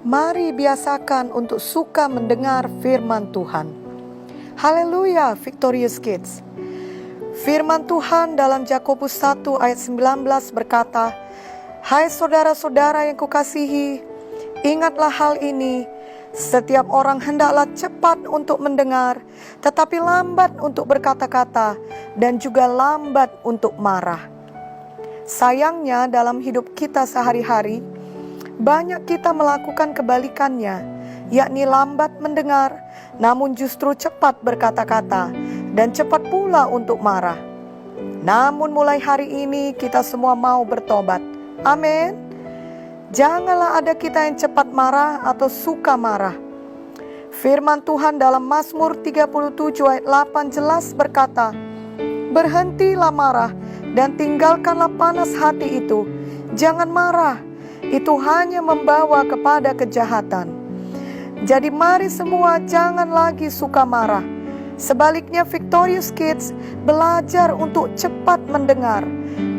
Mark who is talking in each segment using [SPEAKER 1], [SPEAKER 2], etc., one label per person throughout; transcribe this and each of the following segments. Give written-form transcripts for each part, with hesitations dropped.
[SPEAKER 1] Mari biasakan untuk suka mendengar firman Tuhan. Haleluya, Victorious Kids. Firman Tuhan dalam Yakobus 1 ayat 19 berkata, "Hai saudara-saudara yang kukasihi, ingatlah hal ini, setiap orang hendaklah cepat untuk mendengar, tetapi lambat untuk berkata-kata, dan juga lambat untuk marah." Sayangnya dalam hidup kita sehari-hari, banyak kita melakukan kebalikannya, yakni lambat mendengar, namun justru cepat berkata-kata, dan cepat pula untuk marah. Namun mulai hari ini kita semua mau bertobat. Amin. Janganlah ada kita yang cepat marah atau suka marah. Firman Tuhan dalam Mazmur 37 ayat 8 jelas berkata, "Berhentilah marah dan tinggalkanlah panas hati itu. Jangan marah, itu hanya membawa kepada kejahatan." Jadi mari semua jangan lagi suka marah. Sebaliknya Victorious Kids belajar untuk cepat mendengar.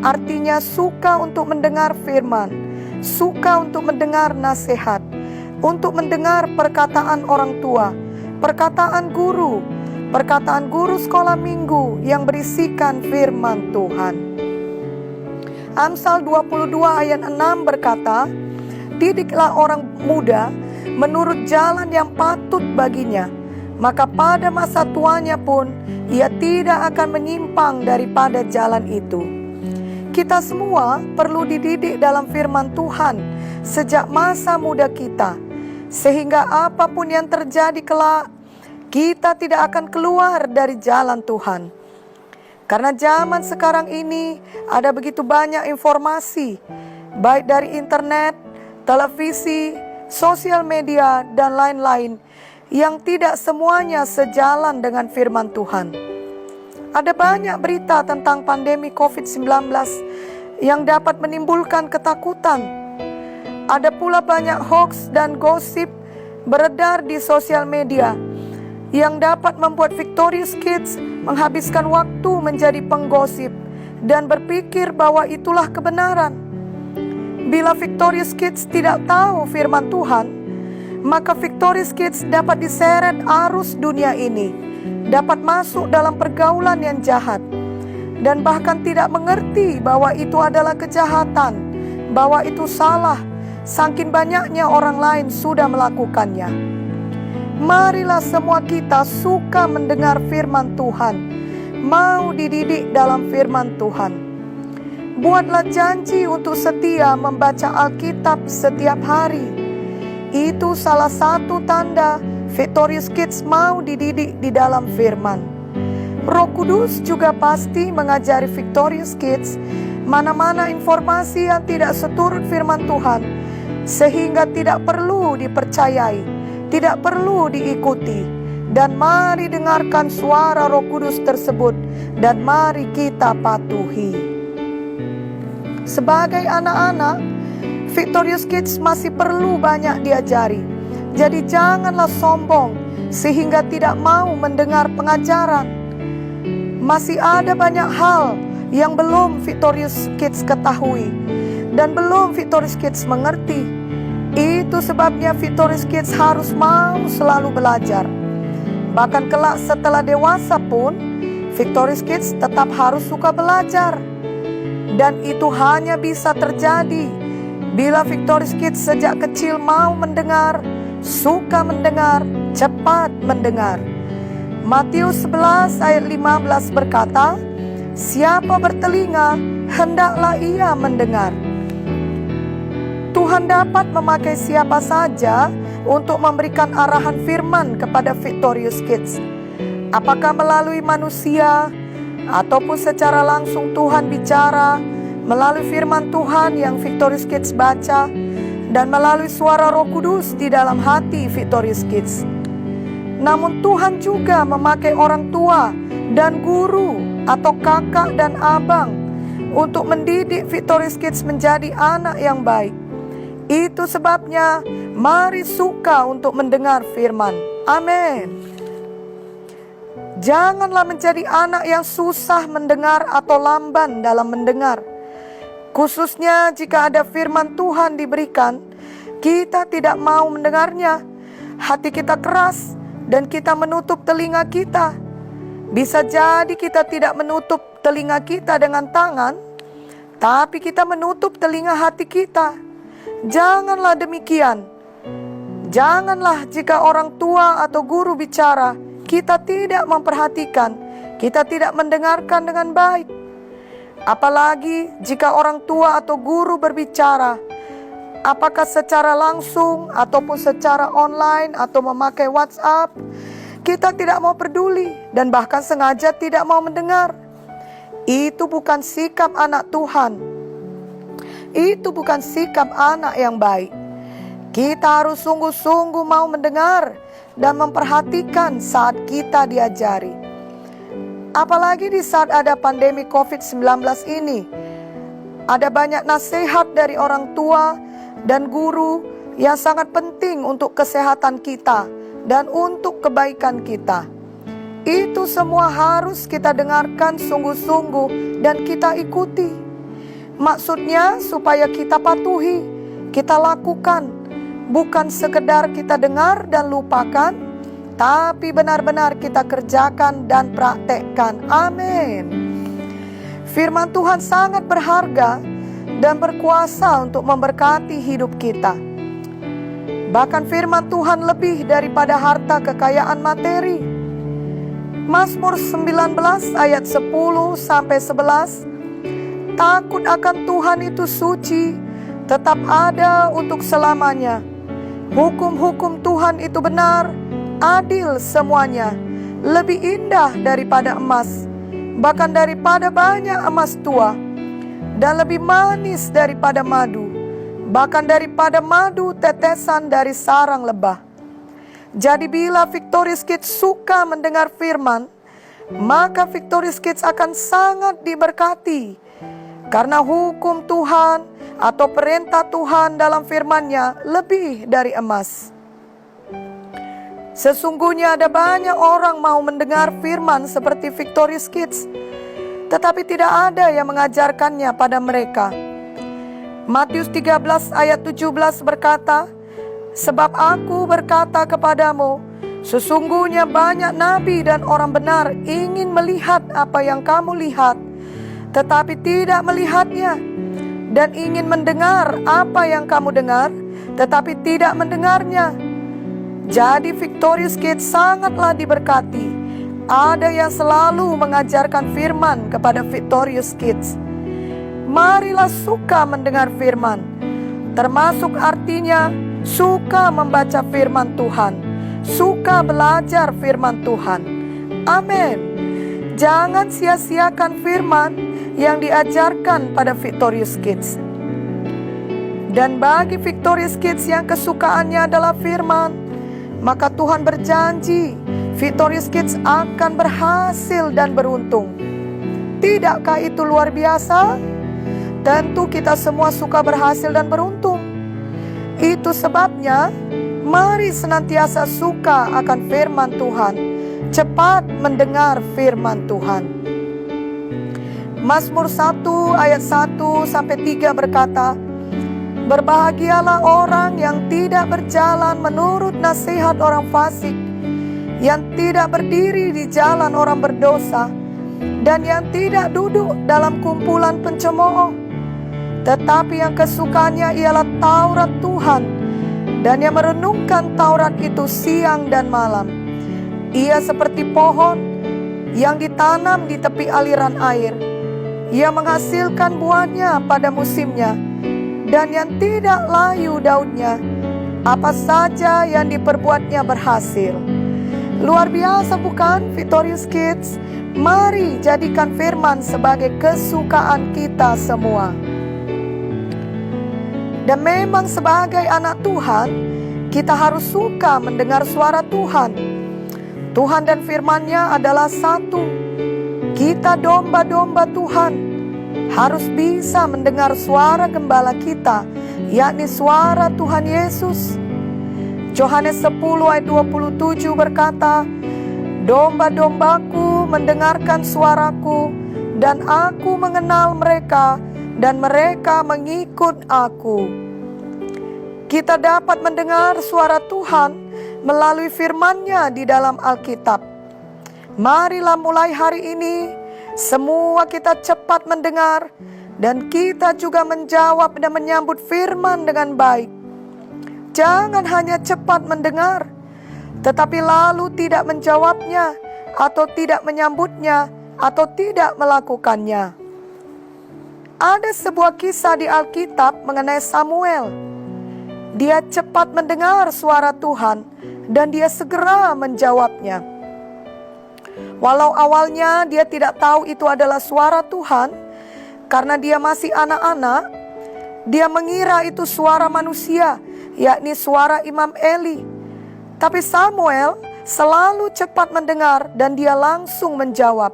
[SPEAKER 1] Artinya suka untuk mendengar firman, suka untuk mendengar nasihat, untuk mendengar perkataan orang tua, perkataan guru sekolah minggu yang berisikan firman Tuhan. Amsal 22 ayat 6 berkata, "Didiklah orang muda menurut jalan yang patut baginya, maka pada masa tuanya pun ia tidak akan menyimpang daripada jalan itu." Kita semua perlu dididik dalam firman Tuhan sejak masa muda kita, sehingga apapun yang terjadi kelak, kita tidak akan keluar dari jalan Tuhan. Karena zaman sekarang ini ada begitu banyak informasi, baik dari internet, televisi, sosial media, dan lain-lain, yang tidak semuanya sejalan dengan firman Tuhan. Ada banyak berita tentang pandemi COVID-19 yang dapat menimbulkan ketakutan. Ada pula banyak hoax dan gosip beredar di sosial media yang dapat membuat Victorious Kids menghabiskan waktu menjadi penggosip dan berpikir bahwa itulah kebenaran. Bila Victorious Kids tidak tahu firman Tuhan, maka Victorious Kids dapat diseret arus dunia ini, dapat masuk dalam pergaulan yang jahat, dan bahkan tidak mengerti bahwa itu adalah kejahatan, bahwa itu salah, saking banyaknya orang lain sudah melakukannya. Marilah semua kita suka mendengar firman Tuhan, mau dididik dalam firman Tuhan. Buatlah janji untuk setia membaca Alkitab setiap hari. Itu salah satu tanda Victorious Kids mau dididik di dalam firman. Roh Kudus juga pasti mengajari Victorious Kids mana-mana informasi yang tidak seturut firman Tuhan, sehingga tidak perlu dipercayai, tidak perlu diikuti. Dan mari dengarkan suara Roh Kudus tersebut, dan mari kita patuhi. Sebagai anak-anak, Victorious Kids masih perlu banyak diajari. Jadi janganlah sombong sehingga tidak mau mendengar pengajaran. Masih ada banyak hal yang belum Victorious Kids ketahui dan belum Victorious Kids mengerti. Itu sebabnya Victorious Kids harus mau selalu belajar. Bahkan kelak setelah dewasa pun, Victorious Kids tetap harus suka belajar. Dan itu hanya bisa terjadi bila Victorious Kids sejak kecil mau mendengar, suka mendengar, cepat mendengar. Matius 11 ayat 15 berkata, "Siapa bertelinga, hendaklah ia mendengar." Tuhan dapat memakai siapa saja untuk memberikan arahan firman kepada Victorious Kids. Apakah melalui manusia, ataupun secara langsung Tuhan bicara melalui firman Tuhan yang Victorious Kids baca, dan melalui suara Roh Kudus di dalam hati Victorious Kids. Namun Tuhan juga memakai orang tua dan guru atau kakak dan abang untuk mendidik Victorious Kids menjadi anak yang baik. Itu sebabnya mari suka untuk mendengar firman. Amin. Janganlah menjadi anak yang susah mendengar atau lamban dalam mendengar. Khususnya jika ada firman Tuhan diberikan, kita tidak mau mendengarnya. Hati kita keras dan kita menutup telinga kita. Bisa jadi kita tidak menutup telinga kita dengan tangan, tapi kita menutup telinga hati kita. Janganlah demikian. Janganlah jika orang tua atau guru bicara, kita tidak memperhatikan, kita tidak mendengarkan dengan baik. Apalagi jika orang tua atau guru berbicara, apakah secara langsung ataupun secara online atau memakai WhatsApp, kita tidak mau peduli dan bahkan sengaja tidak mau mendengar. Itu bukan sikap anak Tuhan. Itu bukan sikap anak yang baik. Kita harus sungguh-sungguh mau mendengar dan memperhatikan saat kita diajari. Apalagi di saat ada pandemi COVID-19 ini, ada banyak nasihat dari orang tua dan guru yang sangat penting untuk kesehatan kita dan untuk kebaikan kita. Itu semua harus kita dengarkan sungguh-sungguh dan kita ikuti. Maksudnya supaya kita patuhi, kita lakukan, bukan sekedar kita dengar dan lupakan, tapi benar-benar kita kerjakan dan praktekkan. Amin. Firman Tuhan sangat berharga dan berkuasa untuk memberkati hidup kita. Bahkan firman Tuhan lebih daripada harta kekayaan materi. Mazmur 19 ayat 10 sampai 11. Takut akan Tuhan itu suci, tetap ada untuk selamanya. Hukum-hukum Tuhan itu benar, adil semuanya, lebih indah daripada emas, bahkan daripada banyak emas tua, dan lebih manis daripada madu, bahkan daripada madu tetesan dari sarang lebah. Jadi bila Victorious Kids suka mendengar firman, maka Victorious Kids akan sangat diberkati, karena hukum Tuhan atau perintah Tuhan dalam firman-Nya lebih dari emas. Sesungguhnya ada banyak orang mau mendengar firman seperti Victorious Kids, tetapi tidak ada yang mengajarkannya pada mereka. Matius 13 ayat 17 berkata, sebab aku berkata kepadamu, sesungguhnya banyak nabi dan orang benar ingin melihat apa yang kamu lihat, tetapi tidak melihatnya, dan ingin mendengar apa yang kamu dengar, tetapi tidak mendengarnya. Jadi Victorious Kids sangatlah diberkati. Ada yang selalu mengajarkan firman kepada Victorious Kids. Marilah suka mendengar firman, termasuk artinya suka membaca firman Tuhan, suka belajar firman Tuhan. Amin. Jangan sia-siakan firman yang diajarkan pada Victorious Kids. Dan bagi Victorious Kids yang kesukaannya adalah firman, maka Tuhan berjanji Victorious Kids akan berhasil dan beruntung. Tidakkah itu luar biasa? Tentu kita semua suka berhasil dan beruntung. Itu sebabnya mari senantiasa suka akan firman Tuhan, cepat mendengar firman Tuhan. Mazmur 1 ayat 1 sampai 3 berkata, berbahagialah orang yang tidak berjalan menurut nasihat orang fasik, yang tidak berdiri di jalan orang berdosa, dan yang tidak duduk dalam kumpulan pencemooh, tetapi yang kesukaannya ialah Taurat Tuhan, dan yang merenungkan Taurat itu siang dan malam. Ia seperti pohon yang ditanam di tepi aliran air. Ia menghasilkan buahnya pada musimnya, dan yang tidak layu daunnya. Apa saja yang diperbuatnya berhasil. Luar biasa bukan Victorious Kids? Mari jadikan firman sebagai kesukaan kita semua. Dan memang sebagai anak Tuhan, kita harus suka mendengar suara Tuhan. Tuhan dan firman-Nya adalah satu. Kita domba-domba Tuhan harus bisa mendengar suara gembala kita, yakni suara Tuhan Yesus. Yohanes 10 ayat 27 berkata, domba-dombaku mendengarkan suaraku, dan aku mengenal mereka, dan mereka mengikut aku. Kita dapat mendengar suara Tuhan melalui firman-Nya di dalam Alkitab. Marilah mulai hari ini, semua kita cepat mendengar, dan kita juga menjawab dan menyambut firman dengan baik. Jangan hanya cepat mendengar, tetapi lalu tidak menjawabnya, atau tidak menyambutnya, atau tidak melakukannya. Ada sebuah kisah di Alkitab mengenai Samuel. Dia cepat mendengar suara Tuhan, dan dia segera menjawabnya. Walau awalnya dia tidak tahu itu adalah suara Tuhan, karena dia masih anak-anak, dia mengira itu suara manusia, yakni suara Imam Eli. Tapi Samuel selalu cepat mendengar dan dia langsung menjawab.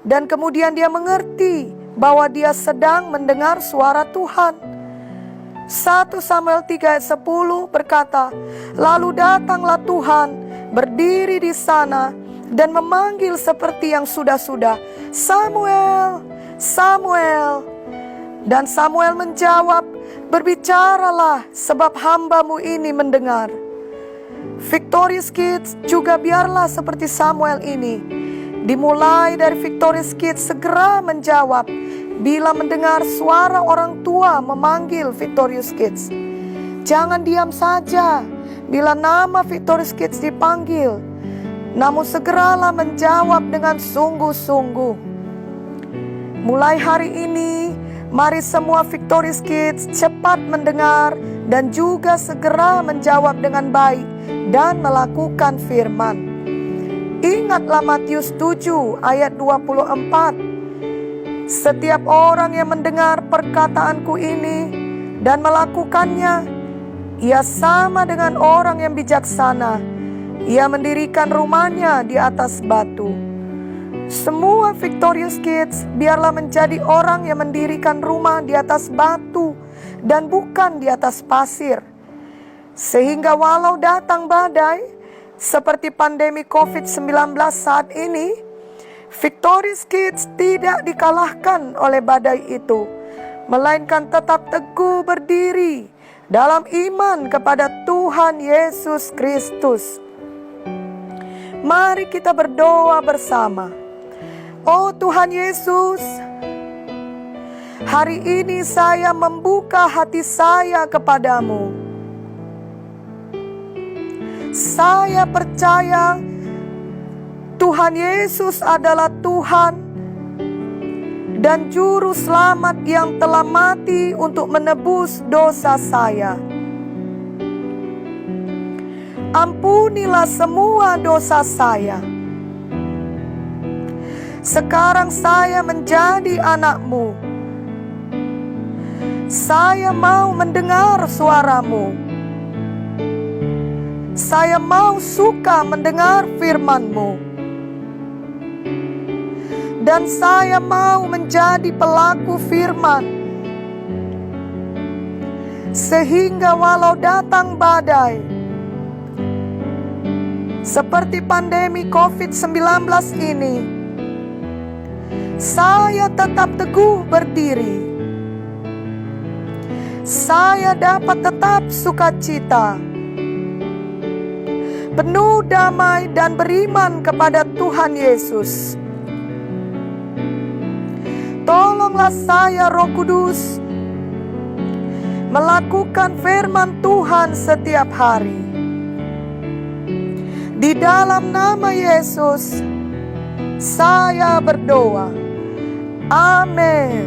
[SPEAKER 1] Dan kemudian dia mengerti bahwa dia sedang mendengar suara Tuhan. 1 Samuel 3 ayat 10 berkata, "Lalu datanglah Tuhan, berdiri di sana, dan memanggil seperti yang sudah-sudah, 'Samuel, Samuel.' Dan Samuel menjawab, 'Berbicaralah, sebab hamba-Mu ini mendengar.'" Victorious Kids juga biarlah seperti Samuel ini. Dimulai dari Victorious Kids segera menjawab bila mendengar suara orang tua memanggil Victorious Kids. Jangan diam saja bila nama Victorious Kids dipanggil, namun segeralah menjawab dengan sungguh-sungguh. Mulai hari ini, mari semua Victorious Kids cepat mendengar dan juga segera menjawab dengan baik dan melakukan firman. Ingatlah Matius 7 ayat 24. "Setiap orang yang mendengar perkataanku ini dan melakukannya, ia sama dengan orang yang bijaksana. Ia mendirikan rumahnya di atas batu." Semua Victorious Kids biarlah menjadi orang yang mendirikan rumah di atas batu dan bukan di atas pasir. Sehingga walau datang badai seperti pandemi COVID-19 saat ini, Victorious Kids tidak dikalahkan oleh badai itu, melainkan tetap teguh berdiri dalam iman kepada Tuhan Yesus Kristus. Mari kita berdoa bersama. Oh Tuhan Yesus, hari ini saya membuka hati saya kepadamu. Saya percaya Tuhan Yesus adalah Tuhan dan Juru Selamat yang telah mati untuk menebus dosa saya. Ampunilah semua dosa saya. Sekarang saya menjadi anak-Mu. Saya mau mendengar suara-Mu. Saya mau suka mendengar firman-Mu. Dan saya mau menjadi pelaku firman. Sehingga walau datang badai, seperti pandemi COVID-19 ini, saya tetap teguh berdiri. Saya dapat tetap sukacita, penuh damai dan beriman kepada Tuhan Yesus. Tolonglah saya, Roh Kudus, melakukan firman Tuhan setiap hari. Di dalam nama Yesus, saya berdoa. Amin.